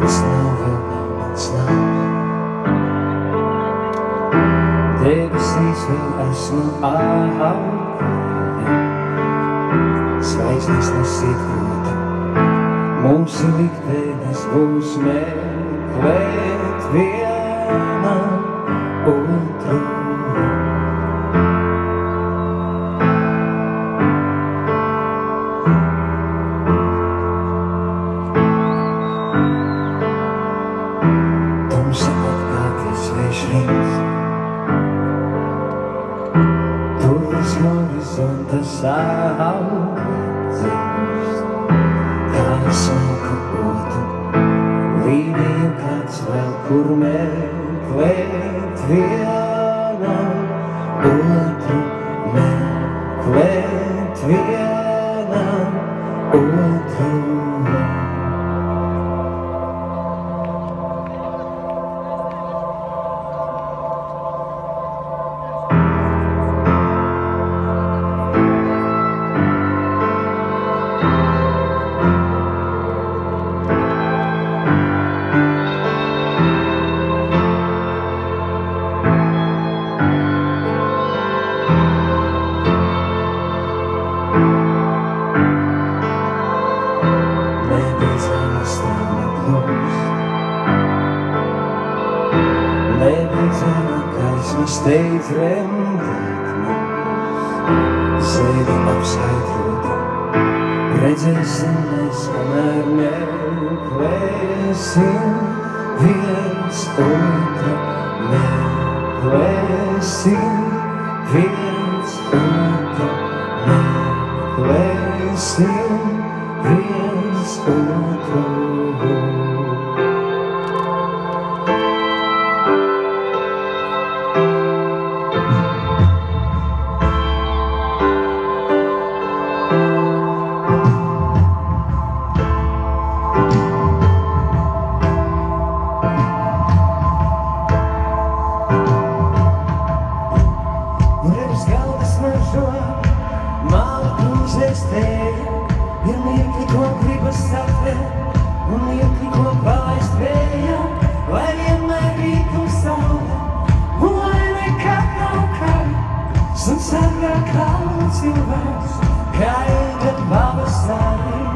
tas nav vēl mans nav. Debesīs vēl esmu augļi, zvaigznes nesīkota. Mūsu liktenis būs meklēt viena otru. Tumsa atkārties vējšrīns, tuvis horizonta saule kā smuka otu līniju kāds vēl, kur meklēt viena otru, meklēt viena otru. Nebeidzama gaisma steidz remdēt mums, sevi apskaidrota. Redzēsim mēs, kamēr meklēsim viens otru, meklēsim viens otru, meklēsim viens otru. Ir mirkli, ko gribas atvērt, un mirkli, ko palaist vējā, lai vienmēr rītum saule, un lai nekad nav kari, suns agrāk kā cilvēks, kā ilga pavasarī.